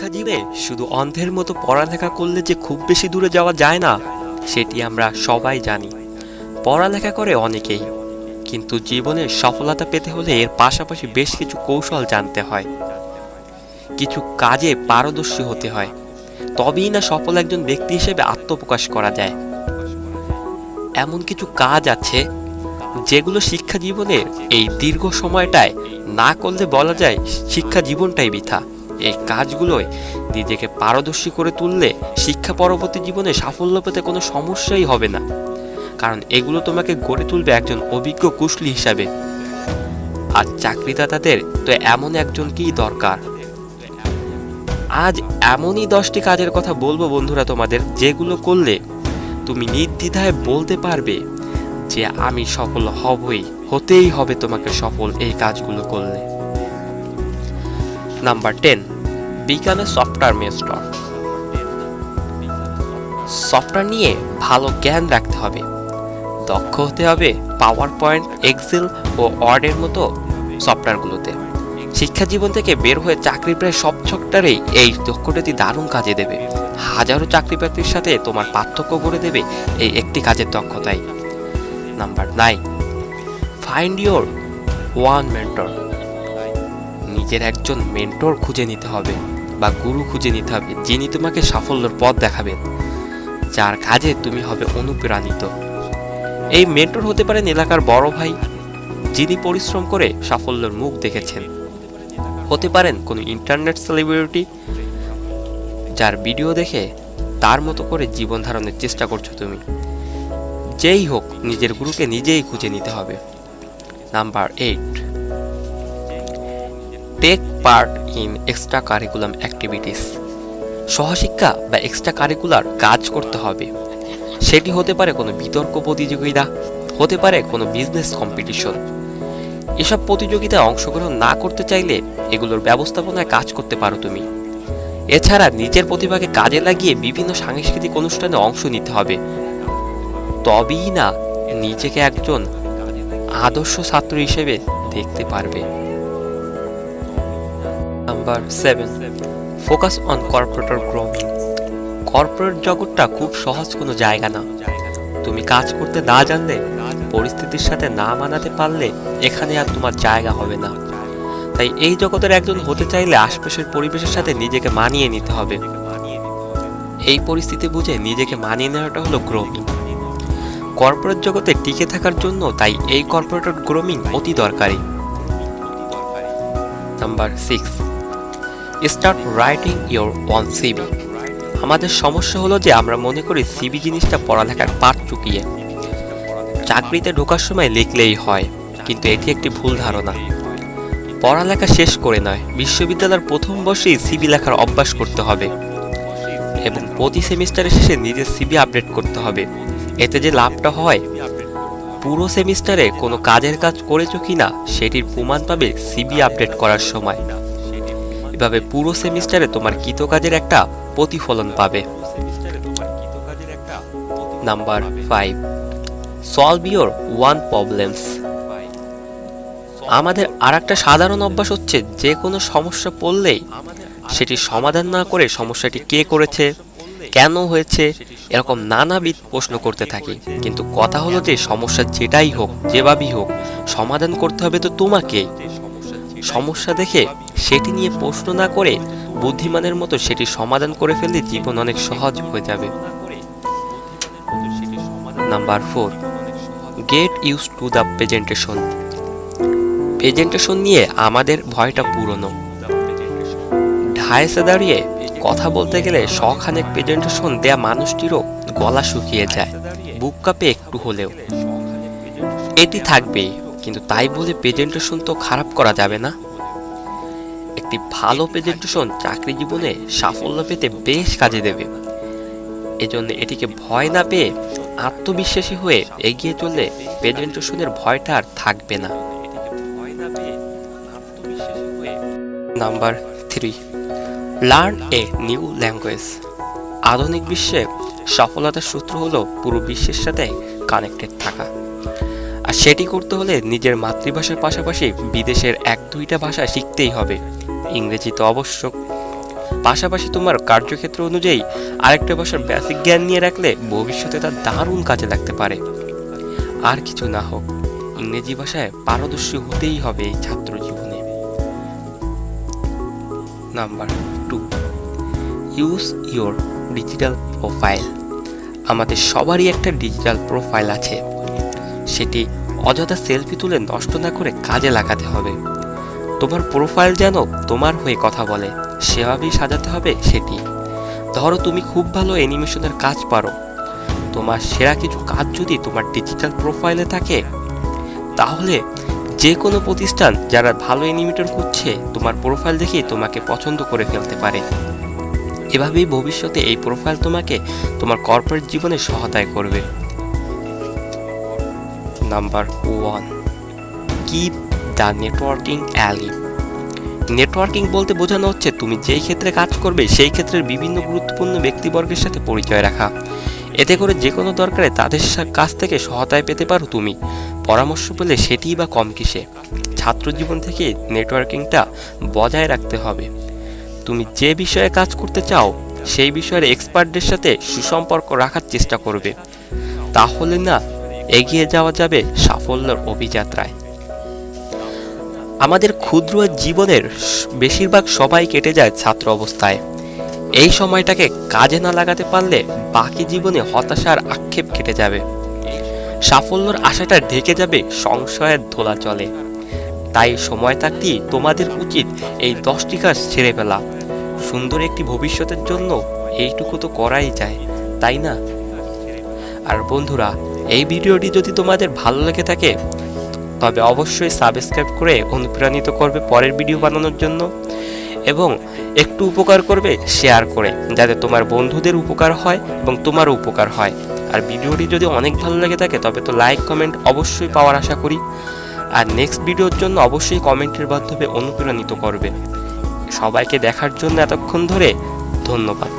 শিক্ষা জীবনে শুধু অন্ধের মতো পড়ালেখা করলে যে খুব বেশি দূরে যাওয়া যায় না, সেটি আমরা সবাই জানি। পড়ালেখা করে অনেকেই, কিন্তু জীবনে সফলতা পেতে হলে এর পাশাপাশি বেশ কিছু কৌশল জানতে হয়, কিছু কাজে পারদর্শী হতে হয়, তবেই না সফল একজন ব্যক্তি হিসেবে আত্মপ্রকাশ করা যায়। এমন কিছু কাজ আছে যেগুলো শিক্ষা জীবনের এই দীর্ঘ সময়টায় না করলে বলা যায় শিক্ষা জীবনটাই বৃথা। এই কাজগুলোয় নিজেকে পারদর্শী করে তুললে শিক্ষা পরবর্তী জীবনে সাফল্য পেতে কোনো সমস্যাই হবে না, কারণ এগুলো তোমাকে গড়ে তুলবে একজন অভিজ্ঞ কুশলী হিসাবে। আর চাকরিদাতাদের তো এমন একজনকেই দরকার। আজ এমনই 10টি কাজের কথা বলবো বন্ধুরা তোমাদের, যেগুলো করলে তুমি নির্দ্বিধায় বলতে পারবে যে আমি সফল হবই, হতেই হবে তোমাকে সফল এই কাজগুলো করলে। Number 10, become a software master. Software নিয়ে ভালো জ্ঞান রাখতে হবে, দক্ষ হতে হবে পাওয়ার পয়েন্ট, এক্সেল ও ওয়ার্ডের মতো সফটওয়্যারগুলোতে। শিক্ষা জীবন থেকে বের হয়ে চাকরি প্রায় সব সেক্টরেই এই দক্ষতাটি দারুণ কাজে দেবে। হাজারো চাকরি প্রার্থীর সাথে তোমার পার্থক্য গড়ে দেবে এই একটি কাজের দক্ষতাই। Number 9, find your one mentor. নিজের একজন মেন্টর খুঁজে নিতে হবে বা গুরু খুঁজে নিতে হবে, যিনি তোমাকে সাফল্যের পথ দেখাবেন, যার কাজে তুমি হবে অনুপ্রাণিত। এই মেন্টর হতে পারেন এলাকার বড় ভাই, যিনি পরিশ্রম করে সাফল্যের মুখ দেখেছেন। হতে পারেন কোনো ইন্টারনেট সেলিব্রিটি, যার ভিডিও দেখে তার মতো করে জীবন ধারণের চেষ্টা করছো তুমি। যেই হোক, নিজের গুরুকে নিজেই খুঁজে নিতে হবে। Number 8, take part in extra curriculum activities. সহশিক্ষা বা এক্সট্রা কারিকুলার কাজ করতে হবে। সেটি হতে পারে কোনো বিতর্ক প্রতিযোগিতা, হতে পারে কোনো বিজনেস কম্পিটিশন। এসব প্রতিযোগিতায় অংশগ্রহণ না করতে চাইলে এগুলোর ব্যবস্থাপনায় কাজ করতে পারো তুমি। এছাড়া নিজের প্রতিভাকে কাজে লাগিয়ে বিভিন্ন সাংস্কৃতিক অনুষ্ঠানে অংশ নিতে হবে, তবেই না নিজেকে একজন আদর্শ ছাত্র হিসেবে দেখতে পারবে। Number 7, focus on corporator grooming. Corporate জগৎটা খুব সহজ কোনো জায়গা না। তুমি কাজ করতে না জানলে, পরিস্থিতির সাথে না মানাতে পারলে এখানে আর তোমার জায়গা হবে না। তাই এই জগতের একজন হতে চাইলে আশপাশের পরিবেশের সাথে নিজেকে মানিয়ে নিতে হবে। এই পরিস্থিতি বুঝে নিজেকে মানিয়ে নেওয়াটা হলো গ্রোমিং। কর্পোরেট জগতে টিকে থাকার জন্য তাই এই কর্পোরেটর গ্রোমিং অতি দরকারি। Number 6, start writing your own CV. আমাদের সমস্যা হলো যে আমরা মনে করি সিভি জিনিসটা পড়ালেখার পাঠ চুকিয়ে চাকরিতে ঢোকার সময় লিখলেই হয়, কিন্তু এটি একটি ভুল ধারণা। পড়ালেখা শেষ করে নয়, বিশ্ববিদ্যালয়ের প্রথম বর্ষেই সিভি লেখার অভ্যাস করতে হবে এবং প্রতি সেমিস্টারের শেষে নিজের সিভি আপডেট করতে হবে। এতে যে লাভটা হয়, পুরো সেমিস্টারে কোনো কাজের কাজ করেছো কিনা সেটির প্রমাণ পাবে সিভি আপডেট করার সময়। এভাবে পুরো সেমিস্টারে তোমার কৃতকাজের একটা প্রতিফলন পাবে। Number 5, solve your one problems. আমাদের আরেকটা সাধারণ অভ্যাস হচ্ছে যে কোনো সমস্যা পড়লেই সেটি সমাধান না করে সমস্যাটি কে করেছে, কেন হয়েছে, এরকম নানাবিধ প্রশ্ন করতে থাকি। কিন্তু কথা হলো যে সমস্যা যেটাই হোক, যেভাবেই হোক, সমাধান করতে হবে তো তোমাকেই। সমস্যা দেখে সেটি নিয়ে প্রশ্ন না করে বুদ্ধিমানের মতো সেটি সমাধান করে ফেললে জীবন অনেক সহজ হয়ে যাবে। Number 4, get use to the presentation. Presentation নিয়ে আমাদের ভয়টা পুরনো। ঢাইসে দাঁড়িয়ে কথা বলতে গেলে শখানেক প্রেজেন্টেশন দেয়া মানুষটিরও গলা শুকিয়ে যায়, বুক কাঁপে একটু হলেও। এটি থাকবেই, কিন্তু তাই বলে প্রেজেন্টেশন তো খারাপ করা যাবে না। একটি ভালো প্রেজেন্টেশন চাকরি জীবনে সাফল্য পেতে বেশ কাজে দেবে। এজন্য এটিকে ভয় না পেয়ে আত্মবিশ্বাসী হয়ে এগিয়ে চললে প্রেজেন্টেশনের ভয়টা আর থাকবে না। Number 3, learn a new language. আধুনিক বিশ্বে সফলতার সূত্র হলো পুরো বিশ্বের সাথে কানেক্টেড থাকা। আর সেটি করতে হলে নিজের মাতৃভাষার পাশাপাশি বিদেশের 1-2টা ভাষা শিখতেই হবে। ইংরেজি তো আবশ্যক। পাশাপাশি তোমার কার্যক্ষেত্র অনুযায়ী আরেকটা ভাষার বেসিক জ্ঞান নিয়ে রাখলে ভবিষ্যতে তা দারুণ কাজে লাগতে পারে। আর কিছু না হোক, ইংরেজি ভাষায় পারদর্শী হতেই হবে এই ছাত্র জীবনে। Number 2, use your digital profile. আমাদের সবারই একটা ডিজিটাল প্রোফাইল আছে, সেটি অযথা সেলফি তুলে নষ্ট না করে কাজে লাগাতে হবে। তোমার প্রোফাইল যেন তোমার হয়ে কথা বলে, সেভাবেই সাজাতে হবে সেটি। ধরো তুমি খুব ভালো অ্যানিমেশনের কাজ পারো, তোমার সেরা কিছু কাজ যদি তোমার ডিজিটাল প্রোফাইলে থাকে, তাহলে যে কোনো প্রতিষ্ঠান যারা ভালো অ্যানিমেটর খুঁজছে তোমার প্রোফাইল দেখেই তোমাকে পছন্দ করে ফেলতে পারে। এভাবেই ভবিষ্যতে এই প্রোফাইল তোমাকে তোমার কর্পোরেট জীবনে সহায়তা করবে। Number 1, keep the networking alive. Networking বলতে বোঝানো হচ্ছে তুমি যেই ক্ষেত্রে কাজ করবে সেই ক্ষেত্রের বিভিন্ন গুরুত্বপূর্ণ ব্যক্তিবর্গের সাথে পরিচয় রাখা। এতে করে যে কোনো দরকারে তাদের কাছ থেকে সহায়তা পেতে পারো তুমি। পরামর্শ পেলে সেটিই বা কম কিসে। ছাত্র জীবন থেকে নেটওয়ার্কিংটা বজায় রাখতে হবে। তুমি যে বিষয়ে কাজ করতে চাও সেই বিষয়ের এক্সপার্টদের সাথে সুসম্পর্ক রাখার চেষ্টা করবে, তাহলে না এগিয়ে যাওয়া যাবে সাফল্যের অভিযাত্রায়। আমাদের ক্ষুদ্র জীবনের বেশিরভাগ সময় কেটে যায় ছাত্র অবস্থায়। এই সময়টাকে কাজে না লাগাতে পারলে বাকি জীবনে হতাশার আক্ষেপ কেটে যাবে, সাফল্যের আশাটা ঢেকে যাবে সংশয়ের দোলাচলে। তাই সময় থাকতেই তোমাদের উচিত এই 10টি কাজ ছেড়ে ফেলা। সুন্দর একটি ভবিষ্যতের জন্য এইটুকু তো করাই যায়, তাই না? আর বন্ধুরা, এই ভিডিওটি যদি তোমাদের ভালো লেগে থাকে তবে অবশ্যই সাবস্ক্রাইব করে অনুপ্রাণিত করবে পরের ভিডিও বানানোর জন্য, এবং একটু উপকার করবে শেয়ার করে, যাতে তোমার বন্ধুদের উপকার হয় এবং তোমারও উপকার হয়। আর ভিডিওটি যদি অনেক ভালো লেগে থাকে তবে তো লাইক কমেন্ট অবশ্যই পাওয়ার আশা করি। আর নেক্সট ভিডিওর জন্য অবশ্যই কমেন্টের মাধ্যমে অনুপ্রাণিত করবে। সবাইকে দেখার জন্য এতক্ষণ ধরে ধন্যবাদ।